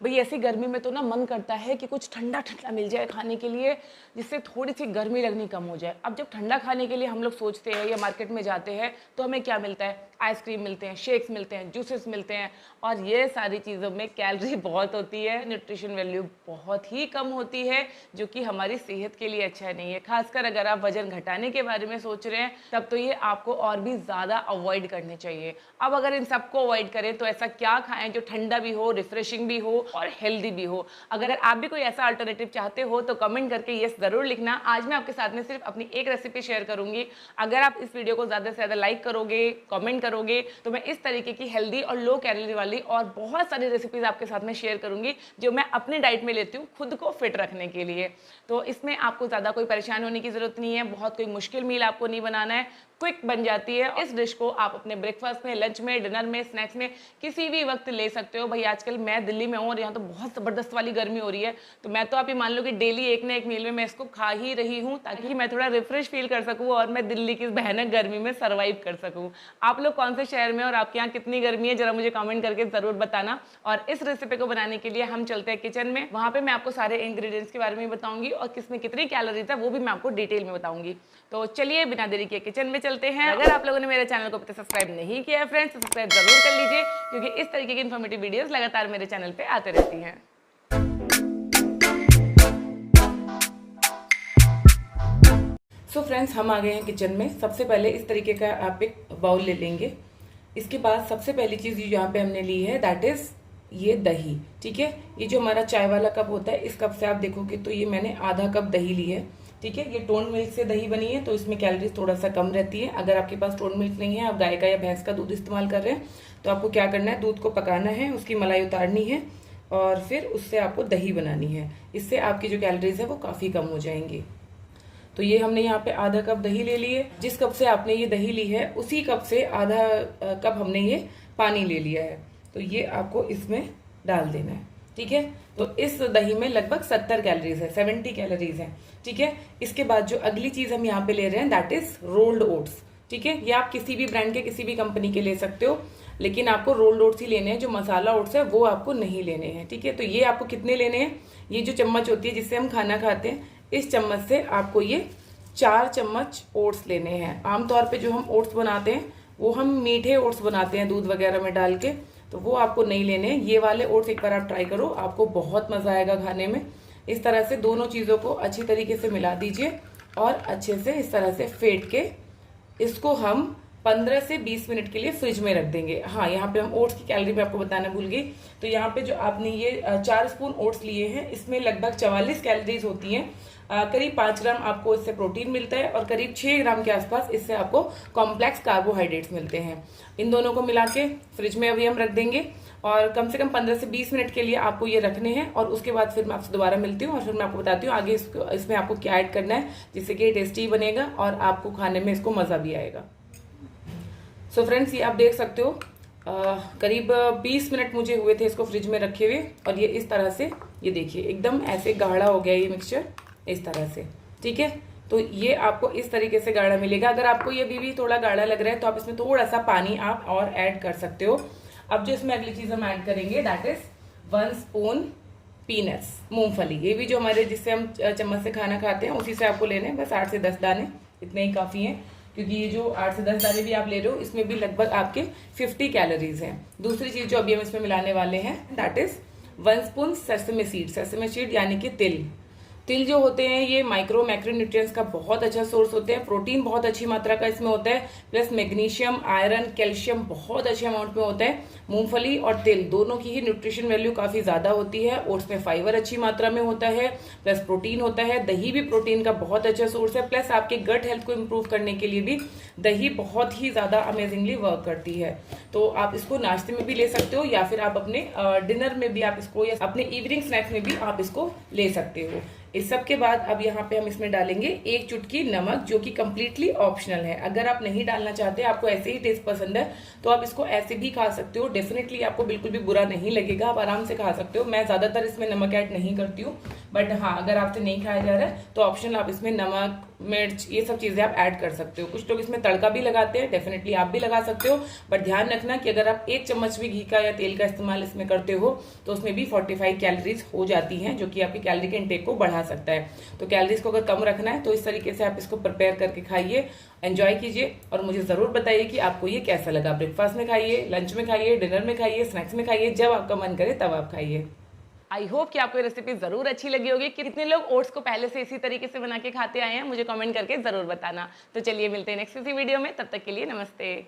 भाई ऐसी गर्मी में तो ना मन करता है कि कुछ ठंडा ठंडा मिल जाए खाने के लिए, जिससे थोड़ी सी गर्मी लगनी कम हो जाए। अब जब ठंडा खाने के लिए हम लोग सोचते हैं या मार्केट में जाते हैं तो हमें क्या मिलता है? आइसक्रीम मिलते हैं, शेक्स मिलते हैं, जूसेस मिलते हैं, और ये सारी चीज़ों में कैलोरी बहुत होती है, न्यूट्रिशन वैल्यू बहुत ही कम होती है, जो कि हमारी सेहत के लिए अच्छा नहीं है। खासकर अगर आप वजन घटाने के बारे में सोच रहे हैं तब तो ये आपको और भी ज़्यादा अवॉइड करने चाहिए। अब अगर इन सबको अवॉइड करें तो ऐसा क्या खाएं जो ठंडा भी हो, रिफ्रेशिंग भी हो और हेल्दी भी हो। अगर आप भी कोई ऐसा अल्टरनेटिव चाहते हो तो कमेंट करके यस ज़रूर लिखना। आज मैं आपके साथ में सिर्फ अपनी एक रेसिपी शेयर करूंगी। अगर आप इस वीडियो को ज़्यादा से ज़्यादा लाइक करोगे, कमेंट करोगे, तो मैं इस तरीके की हेल्दी और लो कैलोरी वाली और बहुत सारी रेसिपीज आपके साथ में शेयर करूंगी जो मैं अपनी डाइट में लेती हूँ खुद को फिट रखने के लिए। तो इसमें आपको ज़्यादा कोई परेशान होने की ज़रूरत नहीं है, बहुत कोई मुश्किल मील आपको नहीं बनाना है, क्विक बन जाती है। इस डिश को आप अपने ब्रेकफास्ट में, लंच में, डिनर में, स्नैक्स में किसी भी वक्त ले सकते हो। भाई आजकल मैं दिल्ली में हूँ और यहाँ तो बहुत ज़बरदस्त वाली गर्मी हो रही है, तो मैं तो आप ये मान लो कि डेली एक ना एक मील में मैं इसको खा ही रही हूँ ताकि मैं थोड़ा रिफ्रेश फील कर सकूँ और मैं दिल्ली की इस भयानक गर्मी में सर्वाइव कर सकूँ। आप लोग कौन से शहर में और आपके यहाँ कितनी गर्मी है जरा मुझे कमेंट करके ज़रूर बताना। और इस रेसिपी को बनाने के लिए हम चलते हैं किचन में, वहाँ पे मैं आपको सारे इंग्रेडिएंट्स के बारे में बताऊंगी और किसमें कितनी कैलोरीज है वो भी मैं आपको डिटेल में बताऊंगी। तो चलिए बिना देरी के किचन में चलते हैं। अगर आप लोगों ने मेरे चैनल को सब्सक्राइब नहीं किया है फ्रेंड्स तो सब्सक्राइब जरूर कर लीजिए, क्योंकि इस तरीके की इन्फॉर्मेटिव वीडियोस लगातार मेरे चैनल पे आते रहती हैं। सो फ्रेंड्स हम आ गए हैं किचन में। सबसे पहले इस तरीके का आप एक बाउल ले लेंगे। इसके बाद सबसे पहली चीज यहाँ पे हमने ली है दैट इज ये दही। ठीक है, ये जो हमारा चाय वाला कप होता है इस कप से आप देखोगे तो ये मैंने आधा कप दही ली है। ठीक है, ये टोन मिल्क से दही बनी है तो इसमें कैलोरीज थोड़ा सा कम रहती है। अगर आपके पास टोन मिल्क नहीं है, आप गाय का या भैंस का दूध इस्तेमाल कर रहे हैं, तो आपको क्या करना है, दूध को पकाना है, उसकी मलाई उतारनी है और फिर उससे आपको दही बनानी है। इससे आपकी जो कैलोरीज है वो काफी कम हो जाएंगी। तो ये हमने यहाँ पे आधा कप दही ले ली है। जिस कप से आपने ये दही ली है उसी कप से आधा कप हमने ये पानी ले लिया है, तो ये आपको इसमें डाल देना है। ठीक है, तो इस दही में लगभग 70 कैलोरीज है, 70 कैलोरीज है। ठीक है, इसके बाद जो अगली चीज हम यहाँ पे ले रहे हैं दैट इज रोल्ड ओट्स। ठीक है, ये आप किसी भी ब्रांड के, किसी भी कंपनी के ले सकते हो, लेकिन आपको रोल्ड ओट्स ही लेने हैं। जो मसाला ओट्स है वो आपको नहीं लेने हैं। ठीक है, तो ये आपको कितने लेने हैं, ये जो चम्मच होती है जिससे हम खाना खाते हैं, इस चम्मच से आपको ये 4 चम्मच ओट्स लेने हैं। आमतौर पे जो हम ओट्स बनाते हैं वो हम मीठे ओट्स बनाते हैं दूध वगैरह में डाल के, तो वो आपको नहीं लेने हैं। ये वाले ओट्स एक बार आप ट्राई करो, आपको बहुत मजा आएगा खाने में। इस तरह से दोनों चीजों को अच्छी तरीके से मिला दीजिए और अच्छे से इस तरह से फेंट के इसको हम 15 से 20 मिनट के लिए फ्रिज में रख देंगे। हाँ, यहाँ पे हम ओट्स की कैलोरी भी आपको बताना भूल गई। तो यहाँ पे जो आपने ये 4 स्पून ओट्स लिए हैं, इसमें लगभग 44 कैलोरीज होती हैं। करीब 5 ग्राम आपको इससे प्रोटीन मिलता है और करीब 6 ग्राम के आसपास इससे आपको कॉम्प्लेक्स कार्बोहाइड्रेट्स मिलते हैं। इन दोनों को मिला के फ्रिज में अभी हम रख देंगे और कम से कम 15 से 20 मिनट के लिए आपको ये रखने हैं। और उसके बाद फिर मैं आपसे दोबारा मिलती हूँ और फिर मैं आपको बताती हूँ आगे इसमें आपको क्या ऐड करना है, जिससे कि टेस्टी बनेगा और आपको खाने में इसको मजा भी आएगा। सो फ्रेंड्स, ये आप देख सकते हो करीब 20 मिनट मुझे हुए थे इसको फ्रिज में रखे हुए, और ये इस तरह से, ये देखिए एकदम ऐसे गाढ़ा हो गया ये मिक्सचर इस तरह से। ठीक है, तो ये आपको इस तरीके से गाढ़ा मिलेगा। अगर आपको ये अभी भी थोड़ा गाढ़ा लग रहा है तो आप इसमें थोड़ा सा पानी आप और ऐड कर सकते हो। अब जो इसमें अगली चीज हम ऐड करेंगे दैट इज 1 स्पून पीनट्स, मूंगफली। ये भी जो हमारे जिससे हम चम्मच से खाना खाते हैं उसी से आपको लेने हैं, बस 8 से 10 दाने, इतने ही काफी हैं, क्योंकि ये जो 8 से 10 दाने भी आप ले रहे हो इसमें भी लगभग आपके 50 कैलोरीज हैं। दूसरी चीज जो अभी हम इसमें मिलाने वाले हैं that is 1 spoon sesame seed. Sesame seed यानी कि तिल। तिल जो होते हैं ये माइक्रो मैक्रोन्यूट्रिएंट्स का बहुत अच्छा सोर्स होते हैं। प्रोटीन बहुत अच्छी मात्रा का इसमें होता है, प्लस मैग्नीशियम, आयरन, कैल्शियम बहुत अच्छे अमाउंट में होता है। मूंगफली और तिल दोनों की ही न्यूट्रिशन वैल्यू काफी ज्यादा होती है। ओट्स में फाइबर अच्छी मात्रा में होता है, प्लस प्रोटीन होता है। दही भी प्रोटीन का बहुत अच्छा सोर्स है, प्लस आपके गट हेल्थ को इम्प्रूव करने के लिए भी दही बहुत ही ज्यादा अमेजिंगली वर्क करती है। तो आप इसको नाश्ते में भी ले सकते हो या फिर आप अपने डिनर में भी आप इसको, या अपने इवनिंग स्नैक्स में भी आप इसको ले सकते हो। इस सब के बाद अब यहाँ पे हम इसमें डालेंगे 1 चुटकी नमक, जो कि कम्प्लीटली ऑप्शनल है। अगर आप नहीं डालना चाहते, आपको ऐसे ही टेस्ट पसंद है, तो आप इसको ऐसे भी खा सकते हो। डेफिनेटली आपको बिल्कुल भी बुरा नहीं लगेगा, आप आराम से खा सकते हो। मैं ज्यादातर इसमें नमक ऐड नहीं करती हूँ, बट हाँ, अगर आपसे नहीं खाया जा रहा है तो ऑप्शनल आप इसमें नमक, मिर्च, ये सब चीजें आप ऐड कर सकते हो। कुछ लोग इसमें तड़का भी लगाते हैं, डेफिनेटली आप भी लगा सकते हो, बट ध्यान रखना कि अगर आप 1 चम्मच भी घी का या तेल का इस्तेमाल इसमें करते हो तो उसमें भी 45 कैलोरीज हो जाती हैं, जो कि आपकी कैलोरी के इंटेक को बढ़ा सकता है। तो कैलोरीज को अगर कम रखना है तो इस तरीके से आप इसको प्रिपेयर करके खाइए, एंजॉय कीजिए और मुझे जरूर बताइए कि आपको ये कैसा लगा। ब्रेकफास्ट में खाइए, लंच में खाइए, डिनर में खाइए, स्नैक्स में खाइए, जब आपका मन करे तब आप खाइए। आई होप कि आपको ये रेसिपी जरूर अच्छी लगी होगी। कितने लोग ओट्स को पहले से इसी तरीके से बना के खाते आए हैं, मुझे कमेंट करके जरूर बताना। तो चलिए मिलते हैं नेक्स्ट इसी वीडियो में, तब तक के लिए नमस्ते।